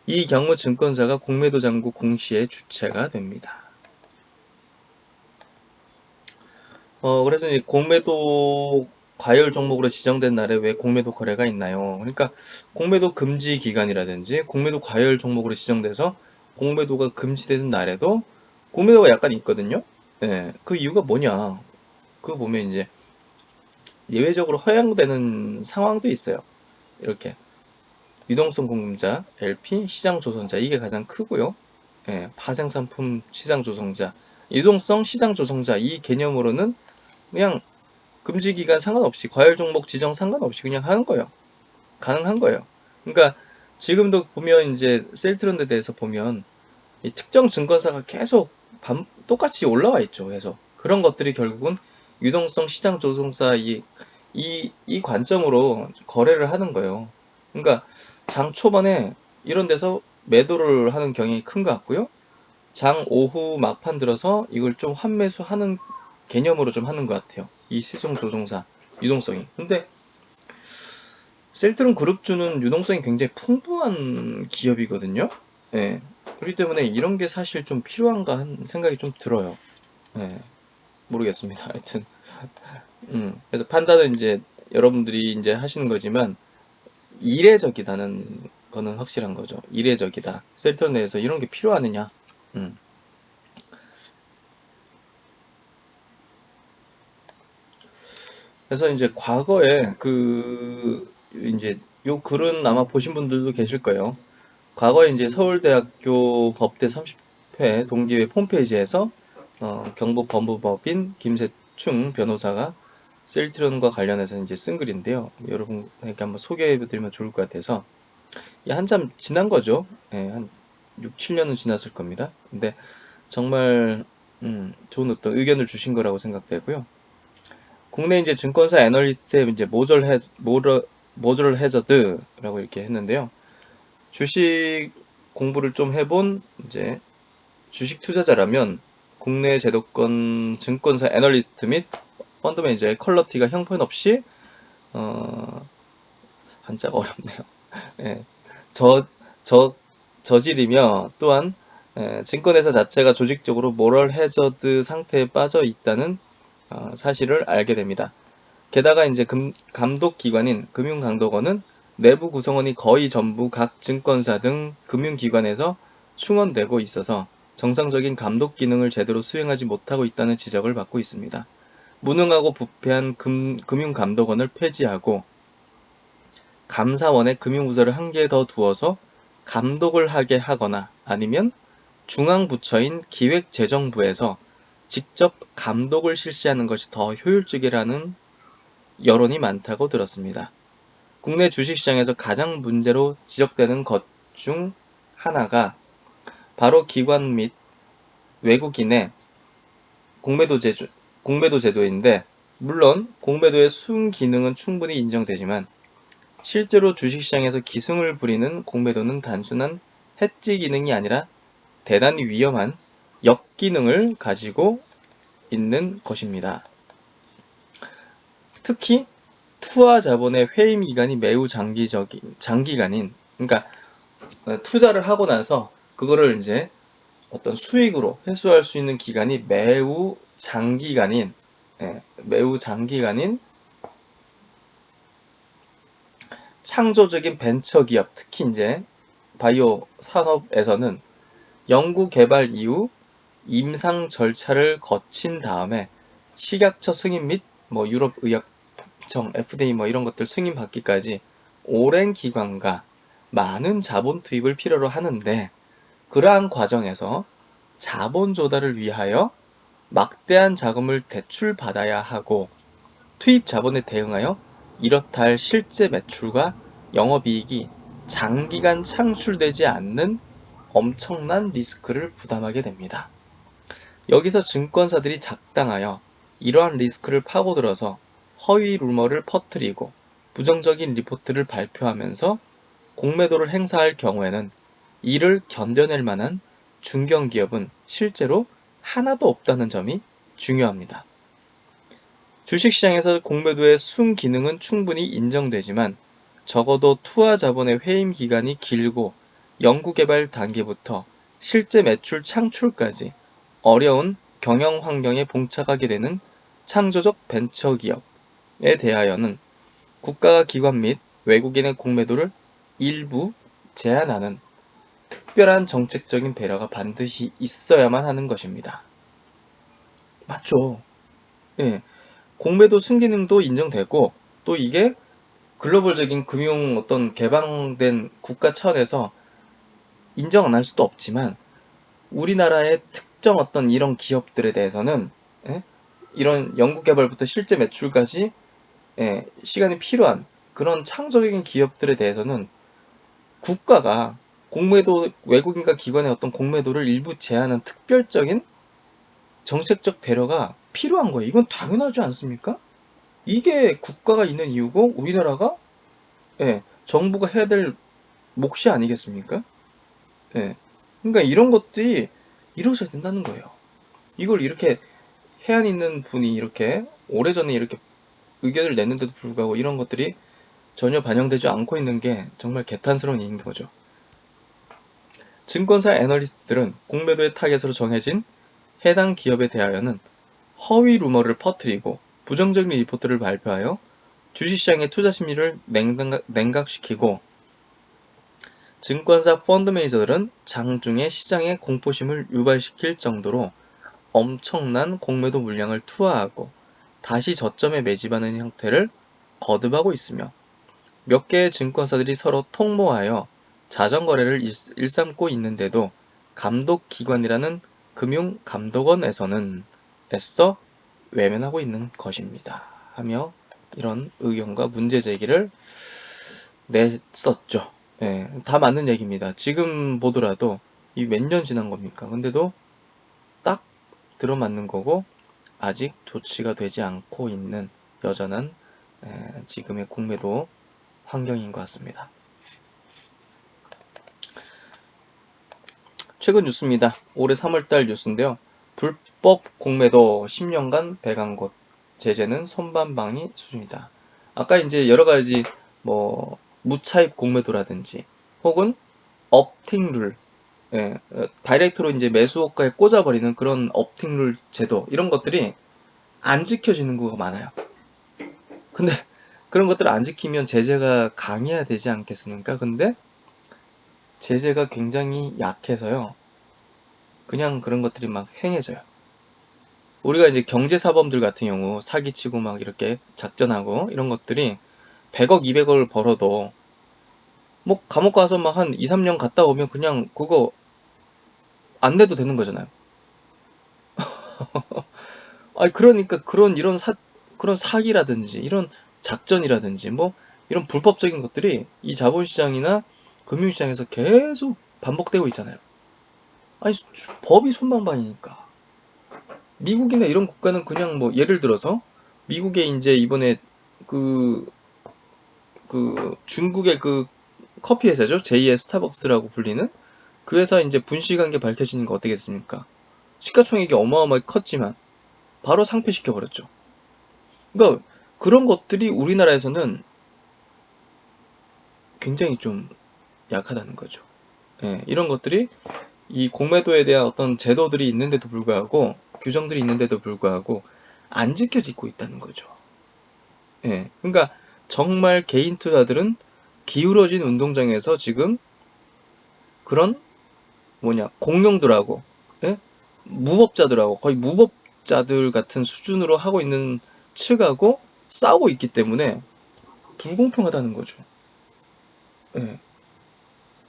이 경우 증권사가 공매도 장부 공시의 주체가 됩니다. 그래서 이 공매도 과열 종목으로 지정된 날에 왜 공매도 거래가 있나요? 그러니까 공매도 금지 기간이라든지 공매도 과열 종목으로 지정돼서 공매도가 금지되는 날에도 공매도가 약간 있거든요. 그 이유가 뭐냐? 그거 보면 이제 예외적으로 허용되는 상황도 있어요. 이렇게 유동성 공급자, LP, 시장 조성자 이게 가장 크고요. 파생상품 시장 조성자, 유동성 시장 조성자 이 개념으로는 그냥 금지 기간 상관없이 과열 종목 지정 상관없이 그냥 하는 거예요. 가능한 거예요. 그러니까 지금도 보면 이제 셀트런드에 대해서 보면 이 특정 증권사가 계속 똑같이 올라와 있죠. 그래서 그런 것들이 결국은 유동성 시장 조성사 이 관점으로 거래를 하는 거예요. 그러니까 장 초반에 이런 데서 매도를 하는 경향이 큰 것 같고요. 장 오후 막판 들어서 이걸 좀 환매수하는 개념으로 좀 하는 것 같아요. 이 시장 조종사 유동성이. 근데 셀트론 그룹주는 유동성이 굉장히 풍부한 기업이거든요. 그렇기 때문에 이런 게 사실 좀 필요한가 하는 생각이 좀 들어요. 모르겠습니다. 하여튼 그래서 판단은 이제 여러분들이 이제 하시는 거지만 이례적이다는 거는 확실한 거죠. 이례적이다. 셀트론 내에서 이런 게 필요하느냐? 그래서 이제 과거에 이제 요 글은 아마 보신 분들도 계실 거예요. 과거에 이제 서울대학교 법대 30회 동기회 홈페이지에서 경북법무법인 김세충 변호사가 셀트론과 관련해서 이제 쓴 글인데요. 여러분에게 한번 소개해드리면 좋을 것 같아서 한참 지난 거죠. 한 6, 7년은 지났을 겁니다. 근데 정말 좋은 어떤 의견을 주신 거라고 생각되고요. 국내 이제 증권사 애널리스트의 이제 모럴 해저드라고 이렇게 했는데요. 주식 공부를 좀 해본 이제 주식 투자자라면 국내 제도권 증권사 애널리스트 및 펀드 매니저의 퀄러티가 형편없이 한자가 어렵네요. 저질이며 또한 증권회사 자체가 조직적으로 모럴 해저드 상태에 빠져 있다는 사실을 알게 됩니다. 게다가 이제 감독기관인 금융감독원은 내부 구성원이 거의 전부 각 증권사 등 금융기관에서 충원되고 있어서 정상적인 감독 기능을 제대로 수행하지 못하고 있다는 지적을 받고 있습니다. 무능하고 부패한 금융감독원을 폐지하고 감사원에 금융부서를 한 개 더 두어서 감독을 하게 하거나 아니면 중앙부처인 기획재정부에서 직접 감독을 실시하는 것이 더 효율적이라는 여론이 많다고 들었습니다. 국내 주식시장에서 가장 문제로 지적되는 것 중 하나가 바로 기관 및 외국인의 공매도 제도인데 물론 공매도의 순기능은 충분히 인정되지만 실제로 주식시장에서 기승을 부리는 공매도는 단순한 해지 기능이 아니라 대단히 위험한 역기능을 가지고 있는 것입니다. 특히 투하 자본의 회임 기간이 매우 장기간인, 그러니까 투자를 하고 나서 그거를 이제 어떤 수익으로 회수할 수 있는 기간이 매우 장기간인 창조적인 벤처기업, 특히 이제 바이오 산업에서는 연구 개발 이후 임상 절차를 거친 다음에 식약처 승인 및 뭐 유럽의약청 FDA 뭐 이런 것들 승인 받기까지 오랜 기간과 많은 자본 투입을 필요로 하는데, 그러한 과정에서 자본 조달을 위하여 막대한 자금을 대출받아야 하고 투입 자본에 대응하여 이렇다 할 실제 매출과 영업이익이 장기간 창출되지 않는 엄청난 리스크를 부담하게 됩니다. 여기서 증권사들이 작당하여 이러한 리스크를 파고들어서 허위 루머를 퍼뜨리고 부정적인 리포트를 발표하면서 공매도를 행사할 경우에는 이를 견뎌낼 만한 중견기업은 실제로 하나도 없다는 점이 중요합니다. 주식시장에서 공매도의 순기능은 충분히 인정되지만 적어도 투하 자본의 회임 기간이 길고 연구개발 단계부터 실제 매출 창출까지 어려운 경영 환경에 봉착하게 되는 창조적 벤처기업에 대하여는 국가가 기관 및 외국인의 공매도를 일부 제한하는 특별한 정책적인 배려가 반드시 있어야만 하는 것입니다. 맞죠? 예. 공매도 순기능도 인정되고 또 이게 글로벌적인 금융 어떤 개방된 국가 차원에서 인정 안 할 수도 없지만 우리나라의 특정 어떤 이런 기업들에 대해서는 이런 연구개발부터 실제 매출까지 시간이 필요한 그런 창조적인 기업들에 대해서는 국가가 공매도, 외국인과 기관의 어떤 공매도를 일부 제한하는 특별적인 정책적 배려가 필요한 거예요. 이건 당연하지 않습니까? 이게 국가가 있는 이유고 우리나라가 정부가 해야 될 몫이 아니겠습니까? 그러니까 이런 것들이 이루어져야 된다는 거예요. 이걸 이렇게 해안 있는 분이 이렇게 오래전에 이렇게 의견을 냈는데도 불구하고 이런 것들이 전혀 반영되지 않고 있는 게 정말 개탄스러운 일인 거죠. 증권사 애널리스트들은 공매도의 타겟으로 정해진 해당 기업에 대하여는 허위 루머를 퍼뜨리고 부정적인 리포트를 발표하여 주식시장의 투자 심리를 냉각시키고 증권사 펀드 매니저들은 장중에 시장의 공포심을 유발시킬 정도로 엄청난 공매도 물량을 투하하고 다시 저점에 매집하는 형태를 거듭하고 있으며 몇 개의 증권사들이 서로 통모하여 자전거래를 일삼고 있는데도 감독기관이라는 금융감독원에서는 애써 외면하고 있는 것입니다. 하며 이런 의견과 문제 제기를 냈었죠. 다 맞는 얘기입니다. 지금 보더라도 이 몇 년 지난 겁니까? 근데도 딱 들어맞는 거고 아직 조치가 되지 않고 있는 여전한 지금의 공매도 환경인 것 같습니다. 최근 뉴스입니다. 올해 3월달 뉴스인데요. 불법 공매도 10년간 배간곳 제재는 손반방이 수준이다. 아까 이제 여러가지 뭐 무차입 공매도라든지 혹은 업팅룰, 다이렉트로 이제 매수호가에 꽂아버리는 그런 업팅룰 제도, 이런 것들이 안 지켜지는 거가 많아요. 근데 그런 것들을 안 지키면 제재가 강해야 되지 않겠습니까? 근데 제재가 굉장히 약해서요, 그냥 그런 것들이 막 행해져요. 우리가 이제 경제사범들 같은 경우 사기치고 막 이렇게 작전하고 이런 것들이 100억, 200억을 벌어도 뭐 감옥 가서 막 한 2, 3년 갔다 오면 그냥 그거 안 내도 되는 거잖아요. 아니 그러니까 그런 사기라든지 이런 작전이라든지 뭐 이런 불법적인 것들이 이 자본시장이나 금융시장에서 계속 반복되고 있잖아요. 아니 법이 손방망이니까. 미국이나 이런 국가는 그냥 뭐 예를 들어서 미국에 이제 이번에 그 중국의 그 커피 회사죠. 제2의 스타벅스라고 불리는 그 회사 이제 분식한 게 밝혀지는 거 어떻겠습니까? 시가총액이 어마어마하게 컸지만 바로 상폐시켜 버렸죠. 그러니까 그런 것들이 우리나라에서는 굉장히 좀 약하다는 거죠. 예, 이런 것들이 이 공매도에 대한 어떤 제도들이 있는데도 불구하고 규정들이 있는데도 불구하고 안 지켜지고 있다는 거죠. 예, 그러니까 정말 개인 투자들은 기울어진 운동장에서 지금 그런 공룡들하고, 예? 무법자들하고 거의 무법자들 같은 수준으로 하고 있는 측하고 싸우고 있기 때문에 불공평하다는 거죠. 예.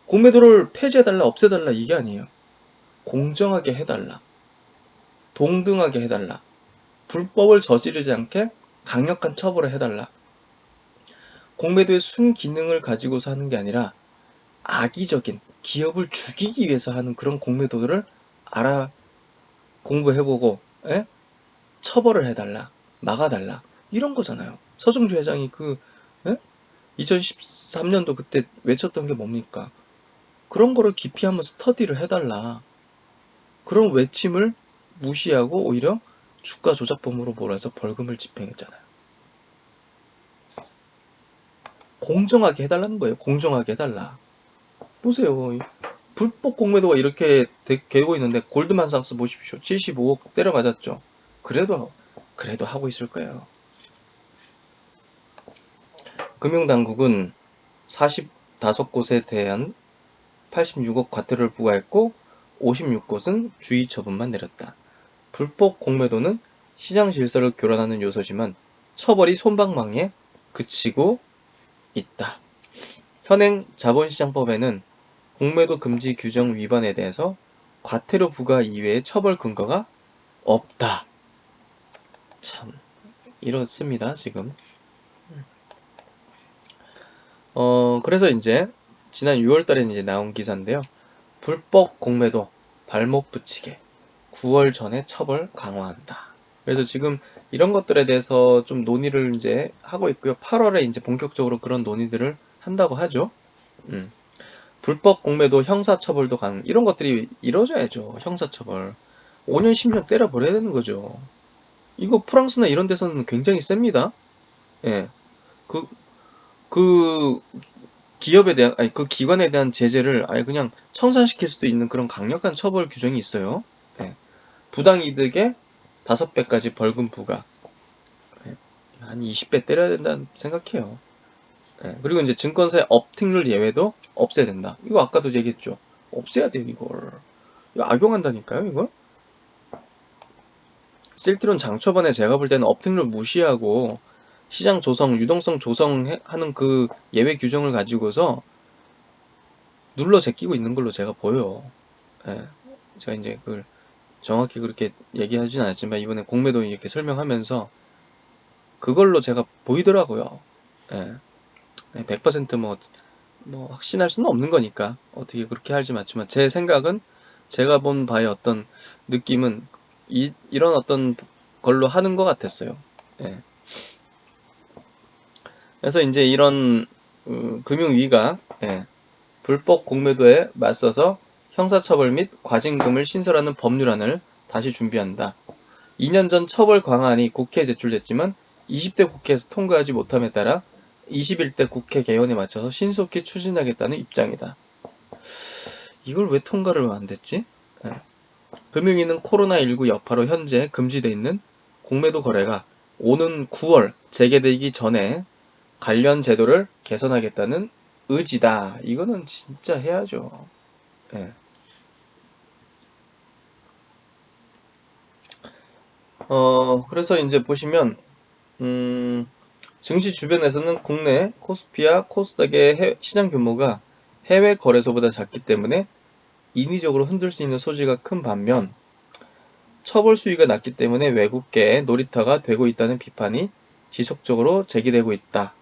공매도를 폐지해달라, 없애달라 이게 아니에요. 공정하게 해달라. 동등하게 해달라. 불법을 저지르지 않게 강력한 처벌을 해달라. 공매도의 순기능을 가지고서 하는 게 아니라 악의적인 기업을 죽이기 위해서 하는 그런 공매도들을 공부해보고 처벌을 해달라. 막아달라. 이런 거잖아요. 서정주 회장이 2013년도 그때 외쳤던 게 뭡니까? 그런 거를 깊이 한번 스터디를 해달라. 그런 외침을 무시하고 오히려 주가 조작범으로 몰아서 벌금을 집행했잖아요. 공정하게 해달라는 거예요. 공정하게 해달라. 보세요. 불법 공매도가 이렇게 되고 있는데 골드만삭스 보십시오. 75억 때려맞았죠. 그래도 하고 있을 거예요. 금융당국은 45곳에 대한 86억 과태료를 부과했고 56곳은 주의 처분만 내렸다. 불법 공매도는 시장 질서를 교란하는 요소지만 처벌이 솜방망이에 그치고 있다. 현행 자본시장법에는 공매도 금지 규정 위반에 대해서 과태료 부과 이외의 처벌 근거가 없다. 참 이렇습니다. 지금. 그래서 이제 지난 6월달에 이제 나온 기사인데요. 불법 공매도 발목 붙이게 9월 전에 처벌 강화한다. 그래서 지금 이런 것들에 대해서 좀 논의를 이제 하고 있고요. 8월에 이제 본격적으로 그런 논의들을 한다고 하죠. 불법 공매도 형사처벌도 이런 것들이 이루어져야죠. 형사처벌. 5년 10년 때려버려야 되는 거죠. 이거 프랑스나 이런 데서는 굉장히 셉니다. 예. 그 기업에 대한, 그 기관에 대한 제재를 아예 그냥 청산시킬 수도 있는 그런 강력한 처벌 규정이 있어요. 예. 부당이득의 5배까지 벌금 부과. 예. 한 20배 때려야 된다는 생각해요. 예. 그리고 이제 증권사의 업특률 예외도 없애야 된다. 이거 아까도 얘기했죠. 없애야 돼요, 이걸. 이거 악용한다니까요, 이걸? 실트론 장초반에 제가 볼 때는 업특률 무시하고 시장 조성, 유동성 조성하는 그 예외 규정을 가지고서 눌러 제끼고 있는 걸로 제가 보여요. 예. 제가 이제 그걸 정확히 그렇게 얘기하진 않았지만 이번에 공매도 이렇게 설명하면서 그걸로 제가 보이더라고요. 예. 100% 확신할 수는 없는 거니까 어떻게 그렇게 할지 맞지만 제 생각은 제가 본 바의 어떤 느낌은 이런 어떤 걸로 하는 것 같았어요. 예. 그래서 이제 이런 금융위가 불법 공매도에 맞서서 형사처벌 및 과징금을 신설하는 법률안을 다시 준비한다. 2년 전 처벌 강화안이 국회에 제출됐지만 20대 국회에서 통과하지 못함에 따라 21대 국회 개원에 맞춰서 신속히 추진하겠다는 입장이다. 이걸 왜 통과를 안 됐지? 금융위는 코로나19 여파로 현재 금지되어 있는 공매도 거래가 오는 9월 재개되기 전에 관련 제도를 개선하겠다는 의지다. 이거는 진짜 해야죠. 예. 그래서 이제 보시면 증시 주변에서는 국내 코스피와 코스닥의 시장 규모가 해외 거래소보다 작기 때문에 인위적으로 흔들 수 있는 소지가 큰 반면 처벌 수위가 낮기 때문에 외국계의 놀이터가 되고 있다는 비판이 지속적으로 제기되고 있다.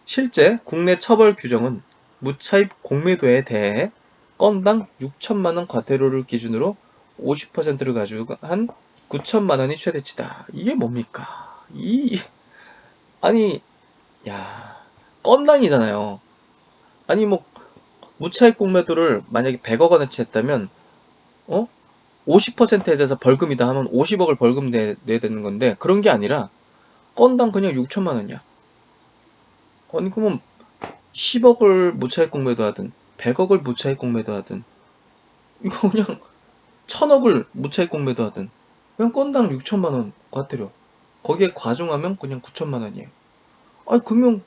실제 국내 처벌 규정은 무차입 공매도에 대해 건당 6천만원 과태료를 기준으로 50%를 가지고 한 9천만원이 최대치다. 이게 뭡니까? 아니, 야, 건당이잖아요. 아니, 뭐, 무차익 공매도를 만약에 100억 원어치 했다면, 50%에 대해서 벌금이다 하면 50억을 벌금 내야 되는 건데, 그런 게 아니라, 건당 그냥 6천만 원이야. 아니, 그러면 10억을 무차익 공매도 하든, 100억을 무차익 공매도 하든, 이거 그냥 1000억을 무차익 공매도 하든, 그냥 건당 6천만 원 과태료. 거기에 과중하면 그냥 9천만 원이에요. 아니, 그러면,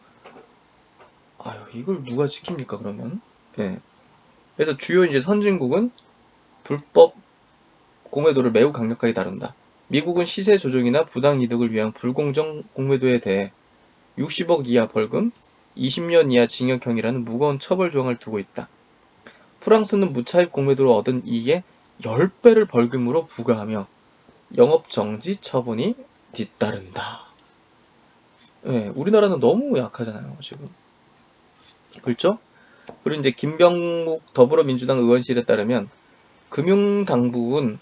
아유, 이걸 누가 지킵니까, 그러면? 예. 그래서 주요 이제 선진국은 불법 공매도를 매우 강력하게 다룬다. 미국은 시세 조종이나 부당 이득을 위한 불공정 공매도에 대해 60억 이하 벌금, 20년 이하 징역형이라는 무거운 처벌 조항을 두고 있다. 프랑스는 무차입 공매도로 얻은 이익의 10배를 벌금으로 부과하며 영업정지 처분이 뒤따른다. 예, 우리나라는 너무 약하잖아요, 지금. 그렇죠? 그리고 이제 김병국 더불어민주당 의원실에 따르면 금융당국은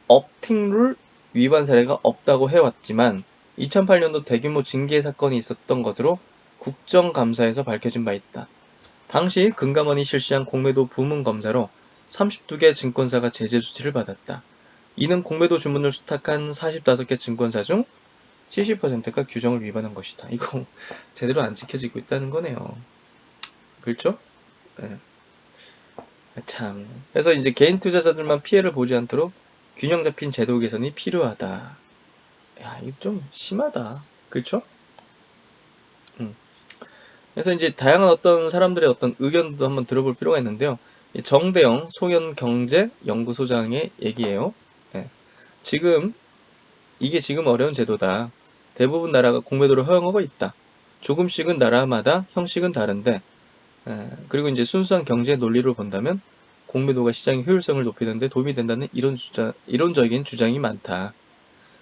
업팅룰 위반 사례가 없다고 해왔지만 2008년도 대규모 징계 사건이 있었던 것으로 국정감사에서 밝혀진 바 있다. 당시 금감원이 실시한 공매도 부문 검사로 32개 증권사가 제재 조치를 받았다. 이는 공매도 주문을 수탁한 45개 증권사 중 70%가 규정을 위반한 것이다. 이거 제대로 안 지켜지고 있다는 거네요. 그렇죠? 네. 참. 그래서 이제 개인 투자자들만 피해를 보지 않도록 균형 잡힌 제도 개선이 필요하다. 야, 이거 좀 심하다. 그렇죠? 그래서 이제 다양한 어떤 사람들의 어떤 의견도 한번 들어볼 필요가 있는데요. 정대영 소년경제연구소장의 얘기예요. 네. 이게 지금 어려운 제도다. 대부분 나라가 공매도를 허용하고 있다. 조금씩은 나라마다 형식은 다른데, 그리고 이제 순수한 경제 논리로 본다면 공매도가 시장의 효율성을 높이는 데 도움이 된다는 이론적인 주장이 많다.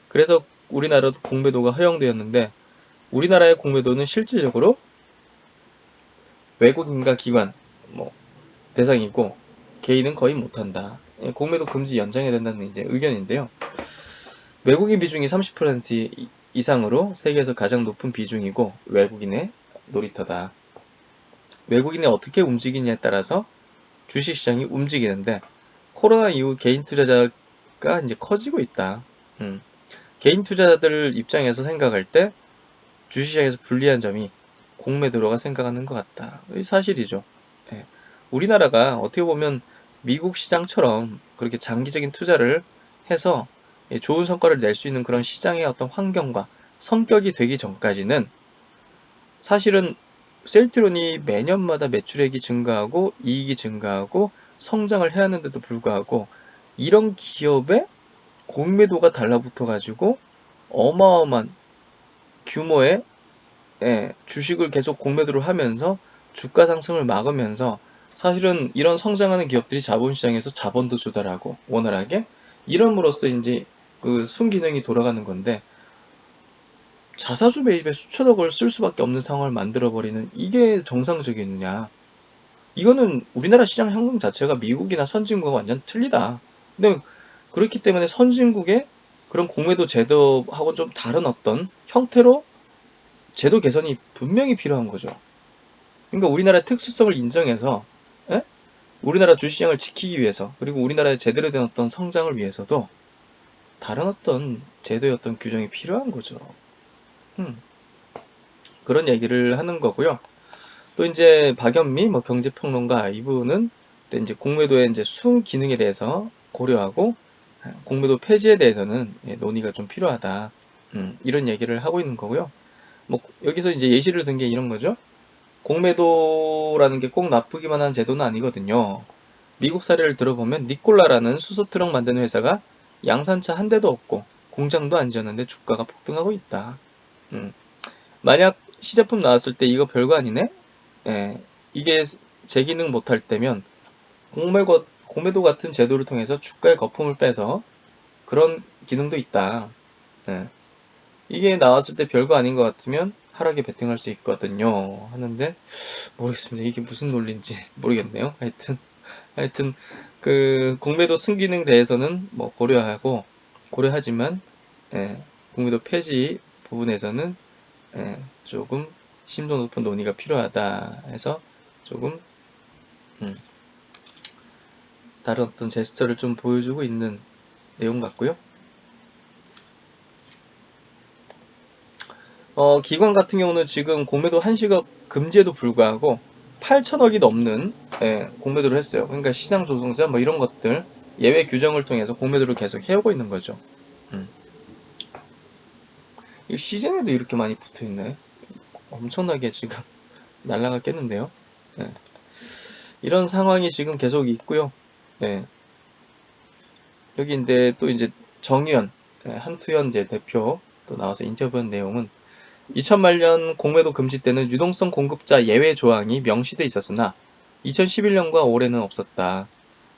그래서 우리나라도 공매도가 허용되었는데 우리나라의 공매도는 실질적으로 외국인과 기관 대상이고 개인은 거의 못한다. 공매도 금지 연장해야 된다는 이제 의견인데요. 외국인 비중이 30% 이상으로 세계에서 가장 높은 비중이고 외국인의 놀이터다. 외국인이 어떻게 움직이냐에 따라서 주식시장이 움직이는데 코로나 이후 개인 투자자가 이제 커지고 있다. 개인 투자자들 입장에서 생각할 때 주식시장에서 불리한 점이 공매도로가 생각하는 것 같다. 사실이죠. 예. 우리나라가 어떻게 보면 미국 시장처럼 그렇게 장기적인 투자를 해서 좋은 성과를 낼 수 있는 그런 시장의 어떤 환경과 성격이 되기 전까지는 사실은 셀트론이 매년마다 매출액이 증가하고 이익이 증가하고 성장을 해야 하는데도 불구하고 이런 기업의 공매도가 달라붙어 가지고 어마어마한 규모의 주식을 계속 공매도를 하면서 주가 상승을 막으면서 사실은 이런 성장하는 기업들이 자본시장에서 자본도 조달하고 원활하게 이럼으로써 이제 그 순기능이 돌아가는 건데 자사주 매입에 수천억을 쓸 수밖에 없는 상황을 만들어버리는 이게 정상적이느냐. 이거는 우리나라 시장 환경 자체가 미국이나 선진국과 완전 틀리다. 근데 그렇기 때문에 선진국의 그런 공매도 제도하고 좀 다른 어떤 형태로 제도 개선이 분명히 필요한 거죠. 그러니까 우리나라의 특수성을 인정해서 우리나라 주시장을 지키기 위해서 그리고 우리나라의 제대로 된 어떤 성장을 위해서도 다른 어떤 제도의 어떤 규정이 필요한 거죠. 그런 얘기를 하는 거고요. 또 이제 박연미 경제평론가 이분은 이제 공매도의 이제 순기능에 대해서 고려하고 공매도 폐지에 대해서는 논의가 좀 필요하다. 이런 얘기를 하고 있는 거고요. 여기서 이제 예시를 든 게 이런 거죠. 공매도라는 게 꼭 나쁘기만 한 제도는 아니거든요. 미국 사례를 들어보면 니콜라라는 수소 트럭 만드는 회사가 양산차 한 대도 없고 공장도 안 지었는데 주가가 폭등하고 있다. 만약 시제품 나왔을 때 이거 별거 아니네? 이게 재기능 못할 때면 공매도 같은 제도를 통해서 주가의 거품을 빼서 그런 기능도 있다. 이게 나왔을 때 별거 아닌 것 같으면 하락에 베팅할 수 있거든요. 하는데 모르겠습니다. 이게 무슨 논리인지 모르겠네요. 하여튼 그 공매도 승기능 대해서는 고려하지만 공매도 폐지 부분에서는 조금 심도 높은 논의가 필요하다 해서 조금 다른 어떤 제스처를 좀 보여주고 있는 내용 같고요. 기관 같은 경우는 지금 공매도 한시적 금지에도 불구하고 8천억이 넘는 공매도를 했어요. 그러니까 시장 조성자 뭐 이런 것들 예외 규정을 통해서 공매도를 계속 해오고 있는 거죠. 이 시즌에도 이렇게 많이 붙어있네. 엄청나게 지금 날라갔겠는데요. 이런 상황이 지금 계속 있고요. 여기 또 이제 정의연, 한투연 이제 대표 또 나와서 인터뷰한 내용은 2000년 공매도 금지 때는 유동성 공급자 예외 조항이 명시돼 있었으나 2011년과 올해는 없었다.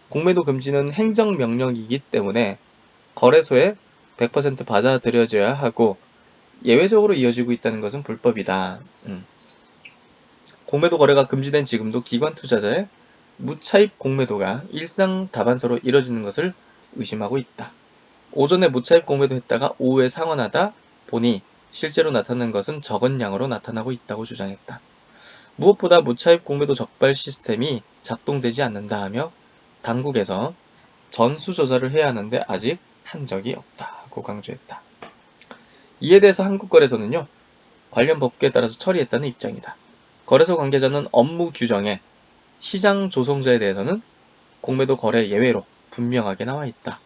공매도 금지는 행정명령이기 때문에 거래소에 100% 받아들여져야 하고 예외적으로 이어지고 있다는 것은 불법이다. 공매도 거래가 금지된 지금도 기관 투자자의 무차입 공매도가 일상 다반사로 이뤄지는 것을 의심하고 있다. 오전에 무차입 공매도 했다가 오후에 상환하다 보니 실제로 나타난 것은 적은 양으로 나타나고 있다고 주장했다. 무엇보다 무차입 공매도 적발 시스템이 작동되지 않는다 하며 당국에서 전수조사를 해야 하는데 아직 한 적이 없다고 강조했다. 이에 대해서 한국거래소는요, 관련 법규에 따라서 처리했다는 입장이다. 거래소 관계자는 업무 규정에 시장 조성자에 대해서는 공매도 거래 예외로 분명하게 나와 있다.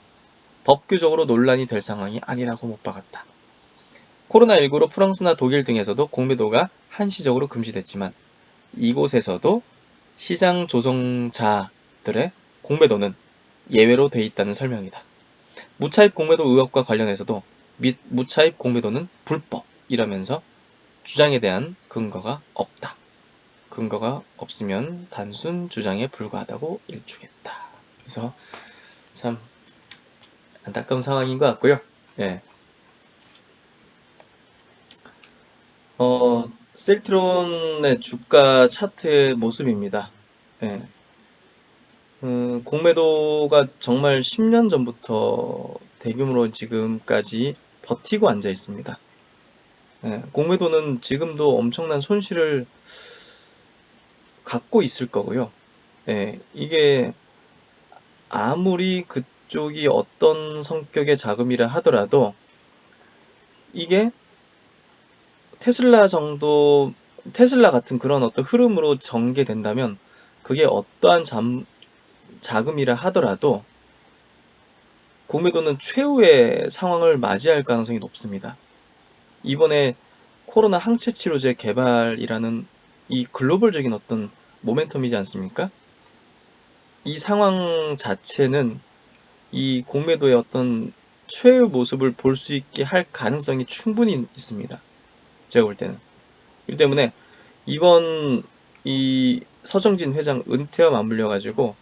법규적으로 논란이 될 상황이 아니라고 못 박았다. 코로나19로 프랑스나 독일 등에서도 공매도가 한시적으로 금지됐지만 이곳에서도 시장 조성자들의 공매도는 예외로 돼 있다는 설명이다. 무차입 공매도 의혹과 관련해서도 무차입 공매도는 불법이라면서 주장에 대한 근거가 없다. 근거가 없으면 단순 주장에 불과하다고 일축했다. 그래서 참 안타까운 상황인 것 같고요. 셀트론의 주가 차트의 모습입니다. 공매도가 정말 10년 전부터 대규모로 지금까지 버티고 앉아 있습니다. 공매도는 지금도 엄청난 손실을 갖고 있을 거고요. 이게 아무리 그쪽이 어떤 성격의 자금이라 하더라도 이게 테슬라 같은 그런 어떤 흐름으로 전개된다면 그게 어떠한 자금이라 하더라도 공매도는 최후의 상황을 맞이할 가능성이 높습니다. 이번에 코로나 항체 치료제 개발이라는 이 글로벌적인 어떤 모멘텀이지 않습니까? 이 상황 자체는 이 공매도의 어떤 최후 모습을 볼 수 있게 할 가능성이 충분히 있습니다. 제가 볼 때는. 그렇기 때문에 이번 이 서정진 회장 은퇴와 맞물려 가지고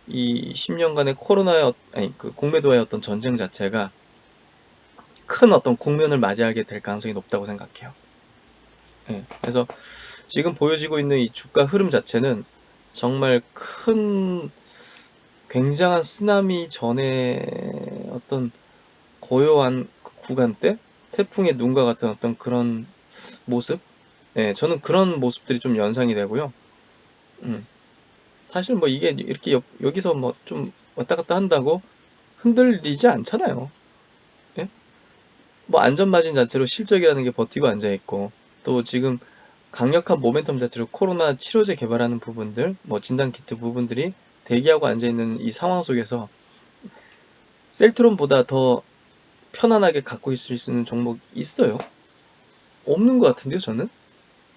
이 10년간의 그 공매도의 어떤 전쟁 자체가 큰 어떤 국면을 맞이하게 될 가능성이 높다고 생각해요. 그래서 지금 보여지고 있는 이 주가 흐름 자체는 정말 큰 굉장한 쓰나미 전에 어떤 고요한 구간대 태풍의 눈과 같은 어떤 그런 모습, 저는 그런 모습들이 좀 연상이 되고요. 사실 뭐 이게 이렇게 여기서 뭐 좀 왔다 갔다 한다고 흔들리지 않잖아요. 뭐 안전마진 자체로 실적이라는 게 버티고 앉아있고, 또 지금 강력한 모멘텀 자체로 코로나 치료제 개발하는 부분들, 뭐 진단키트 부분들이 대기하고 앉아있는 이 상황 속에서 셀트론보다 더 편안하게 갖고 있을 수 있는 종목 있어요? 없는 것 같은데요, 저는?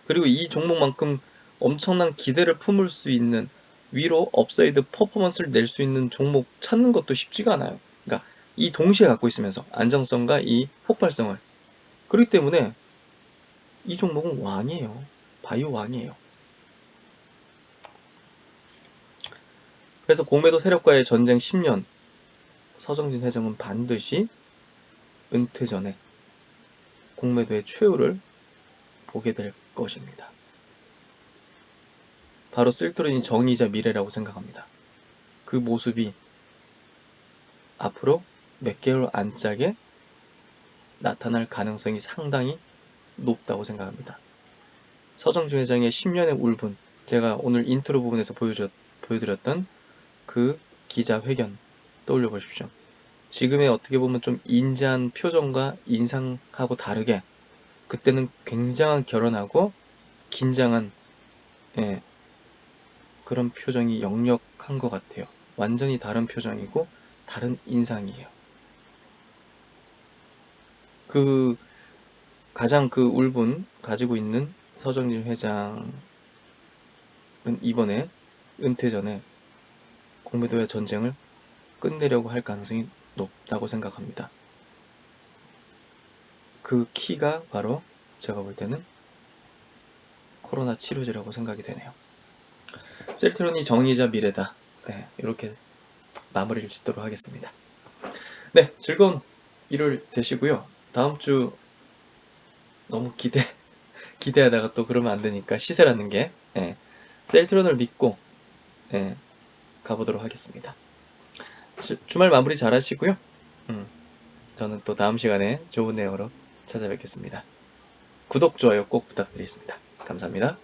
그리고 이 종목만큼 엄청난 기대를 품을 수 있는 위로 업사이드 퍼포먼스를 낼 수 있는 종목 찾는 것도 쉽지가 않아요. 그러니까 이 동시에 갖고 있으면서 안정성과 이 폭발성을. 그렇기 때문에 이 종목은 왕이에요. 바이오 왕이에요. 그래서 공매도 세력과의 전쟁 10년, 서정진 회장은 반드시 은퇴 전에 공매도의 최후를 보게 될 것입니다. 바로 셀트론이 정의이자 미래라고 생각합니다. 그 모습이 앞으로 몇 개월 안짝에 나타날 가능성이 상당히 높다고 생각합니다. 서정진 회장의 10년의 울분, 제가 오늘 인트로 부분에서 보여드렸던 그 기자회견 떠올려 보십시오. 지금의 어떻게 보면 좀 인자한 표정과 인상하고 다르게 그때는 굉장한 결연하고 긴장한 그런 표정이 역력한 것 같아요. 완전히 다른 표정이고 다른 인상이에요. 그 가장 그 울분 가지고 있는 서정진 회장은 이번에 은퇴 전에 공매도의 전쟁을 끝내려고 할 가능성이 높다고 생각합니다. 그 키가 바로 제가 볼 때는 코로나 치료제라고 생각이 되네요. 셀트론이 정의이자 미래다. 네, 이렇게 마무리를 짓도록 하겠습니다. 네, 즐거운 일요일 되시고요. 다음 주 너무 기대하다가 또 그러면 안 되니까 시세라는 게 셀트론을 믿고 가보도록 하겠습니다. 주말 마무리 잘 하시고요. 저는 또 다음 시간에 좋은 내용으로 찾아뵙겠습니다. 구독, 좋아요 꼭 부탁드리겠습니다. 감사합니다.